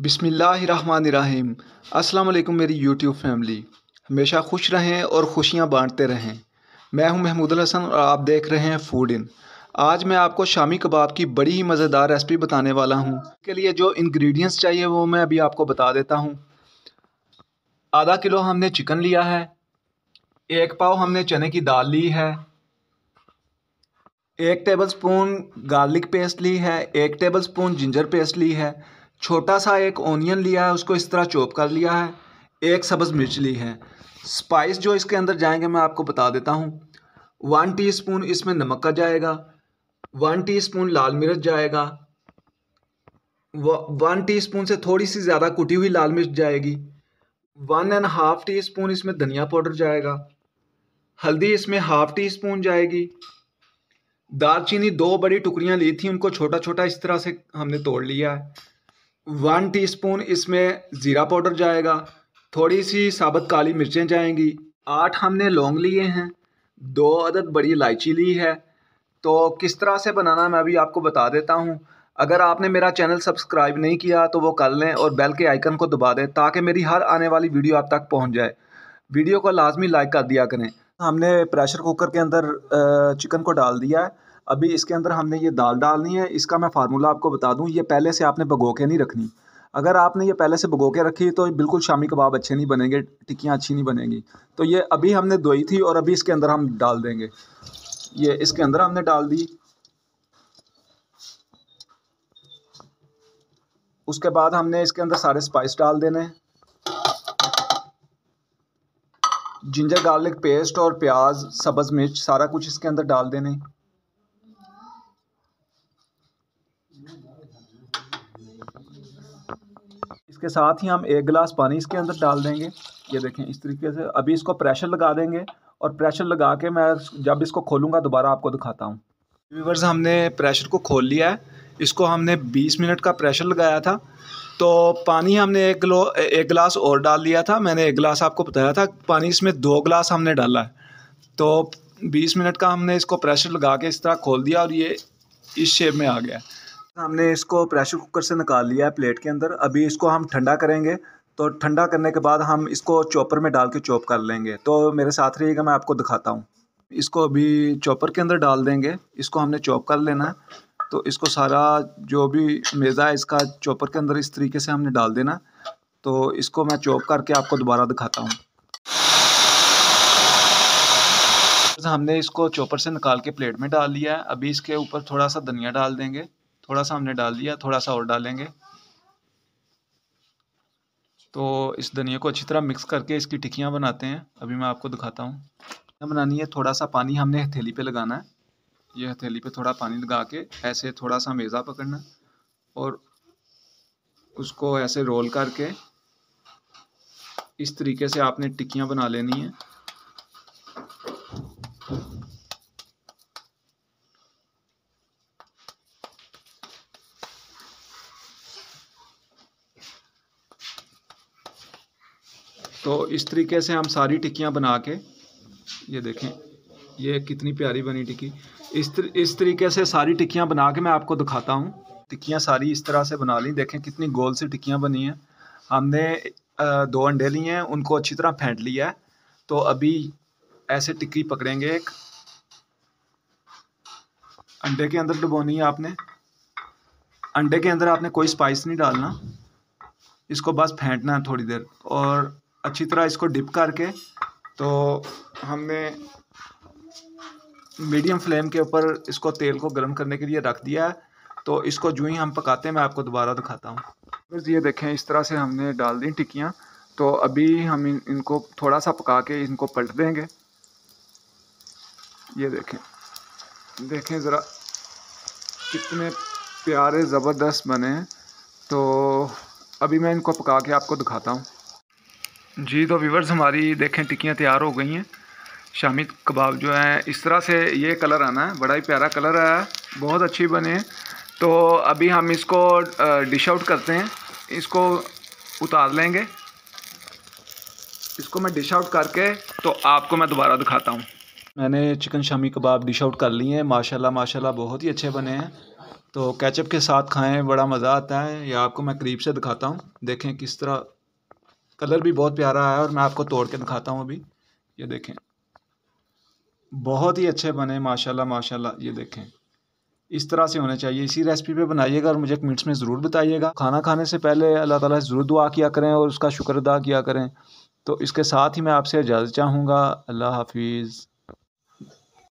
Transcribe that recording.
बिस्मिल्लाहिर्रहमानिर्रहीम। अस्सलाम वालेकुम मेरी यूट्यूब फैमिली। हमेशा खुश रहें और खुशियाँ बांटते रहें। मैं हूं महमूद हसन और आप देख रहे हैं फूड इन। आज मैं आपको शामी कबाब की बड़ी ही मज़ेदार रेसिपी बताने वाला हूं। इसके लिए जो इंग्रेडिएंट्स चाहिए वो मैं अभी आपको बता देता हूं। आधा किलो हमने चिकन लिया है, 1 पाव हमने चने की दाल ली है, 1 टेबलस्पून गार्लिक पेस्ट ली है, 1 टेबलस्पून जिंजर पेस्ट ली है, छोटा सा एक ओनियन लिया है, उसको इस तरह चॉप कर लिया है, 1 सब्ज़ मिर्च ली है। स्पाइस जो इसके अंदर जाएंगे मैं आपको बता देता हूँ। 1 टीस्पून इसमें नमक का जाएगा, 1 टीस्पून लाल मिर्च जाएगा, 1 टीस्पून से थोड़ी सी ज़्यादा कुटी हुई लाल मिर्च जाएगी, 1.5 टीस्पून इसमें धनिया पाउडर जाएगा, हल्दी इसमें ½ टीस्पून जाएगी। दालचीनी 2 बड़ी टुकड़ियाँ ली थी, उनको छोटा छोटा इस तरह से हमने तोड़ लिया है। 1 टीस्पून इसमें ज़ीरा पाउडर जाएगा, थोड़ी सी साबुत काली मिर्चें जाएंगी, 8 हमने लौंग लिए हैं, 2 अदद बड़ी इलायची ली है। तो किस तरह से बनाना मैं अभी आपको बता देता हूँ। अगर आपने मेरा चैनल सब्सक्राइब नहीं किया तो वो कर लें और बेल के आइकन को दबा दें ताकि मेरी हर आने वाली वीडियो आप तक पहुँच जाए। वीडियो को लाजमी लाइक कर दिया करें। हमने प्रेशर कुकर के अंदर चिकन को डाल दिया है। अभी इसके अंदर हमने ये दाल डालनी है। इसका मैं फार्मूला आपको बता दूं, ये पहले से आपने भिगो के नहीं रखनी। अगर आपने ये पहले से भिगो के रखी तो बिल्कुल शामी कबाब अच्छे नहीं बनेंगे, टिक्कियाँ अच्छी नहीं बनेंगी। तो ये अभी हमने धोई थी और अभी इसके अंदर हम डाल देंगे। ये इसके अंदर हमने डाल दी। उसके बाद हमने इसके अंदर सारे स्पाइस डाल देने, जिंजर गार्लिक पेस्ट और प्याज, सब्ज़ मिर्च, सारा कुछ इसके अंदर डाल देने। इसके साथ ही हम 1 गिलास पानी इसके अंदर डाल देंगे। ये देखें इस तरीके से। अभी इसको प्रेशर लगा देंगे और प्रेशर लगा के मैं जब इसको खोलूँगा दोबारा आपको दिखाता हूँ। व्यूअर्स, हमने प्रेशर को खोल लिया है। इसको हमने 20 मिनट का प्रेशर लगाया था। तो पानी हमने 1 गिलास और डाल लिया था। मैंने 1 गिलास आपको बताया था, पानी इसमें 2 गिलास हमने डाला है। तो 20 मिनट का हमने इसको प्रेशर लगा के इस तरह खोल दिया और ये इस शेप में आ गया। हमने इसको प्रेशर कुकर से निकाल लिया है प्लेट के अंदर। अभी इसको हम ठंडा करेंगे। तो ठंडा करने के बाद हम इसको चॉपर में डाल के चॉप कर लेंगे। तो मेरे साथ रहिएगा, मैं आपको दिखाता हूँ। इसको अभी चॉपर के अंदर डाल देंगे। इसको हमने चॉप कर लेना है। तो इसको सारा जो भी मेज़ा है इसका चॉपर के अंदर इस तरीके से हमने डाल देना। तो इसको मैं चॉप करके आपको दोबारा दिखाता हूँ। हमने इसको चॉपर से निकाल के प्लेट में डाल लिया है। अभी इसके ऊपर थोड़ा सा धनिया डाल देंगे। थोड़ा सा हमने डाल दिया, थोड़ा सा और डालेंगे। तो इस धनिया को अच्छी तरह मिक्स करके इसकी टिक्कियाँ बनाते हैं। अभी मैं आपको दिखाता हूँ। बनानी है, थोड़ा सा पानी हमने हथेली पे लगाना है। ये हथेली पे थोड़ा पानी लगा के ऐसे थोड़ा सा मेज़ा पकड़ना और उसको ऐसे रोल करके इस तरीके से आपने टिक्कियाँ बना लेनी है। तो इस तरीके से हम सारी टिक्कियाँ बना के, ये देखें ये कितनी प्यारी बनी टिक्की। इस तरीके से सारी टिक्कियाँ बना के मैं आपको दिखाता हूँ। टिक्कियाँ सारी इस तरह से बना ली। देखें कितनी गोल सी टिक्कियाँ बनी हैं। हमने 2 अंडे लिए हैं, उनको अच्छी तरह फेंट लिया है। तो अभी ऐसे टिक्की पकड़ेंगे। एक अंडे के अंदर डुबोनी है आपने। अंडे के अंदर आपने कोई स्पाइस नहीं डालना, इसको बस फेंटना है थोड़ी देर और अच्छी तरह इसको डिप करके। तो हमने मीडियम फ्लेम के ऊपर इसको तेल को गर्म करने के लिए रख दिया है। तो इसको जो ही हम पकाते हैं मैं आपको दोबारा दिखाता हूँ। बस ये देखें इस तरह से हमने डाल दी टिक्कियाँ। तो अभी हम इनको थोड़ा सा पका के इनको पलट देंगे। ये देखें ज़रा कितने प्यारे ज़बरदस्त बने हैं। तो अभी मैं इनको पका के आपको दिखाता हूँ। जी तो व्यूअर्स, हमारी देखें टिक्कियाँ तैयार हो गई हैं। शामी कबाब जो है इस तरह से ये कलर आना है, बड़ा ही प्यारा कलर आया है, बहुत अच्छी बने हैं। तो अभी हम इसको डिश आउट करते हैं, इसको उतार लेंगे। इसको मैं डिश आउट करके तो आपको मैं दोबारा दिखाता हूँ। मैंने chicken shami kebab dish out कर लिए हैं। माशाल्लाह माशाल्लाह बहुत ही अच्छे बने हैं। तो केचप के साथ खाएं, बड़ा मज़ा आता है। या आपको मैं करीब से दिखाता हूँ, देखें किस तरह कलर भी बहुत प्यारा है। और मैं आपको तोड़ के दिखाता हूँ अभी, ये देखें बहुत ही अच्छे बने माशाल्लाह माशाल्लाह। ये देखें इस तरह से होने चाहिए। इसी रेसिपी पे बनाइएगा और मुझे कमेंट्स में ज़रूर बताइएगा। खाना खाने से पहले अल्लाह ताला से ज़रूर दुआ किया करें और उसका शुक्र अदा किया करें। तो इसके साथ ही मैं आपसे इजाज़त चाहूँगा। अल्लाह हाफिज़।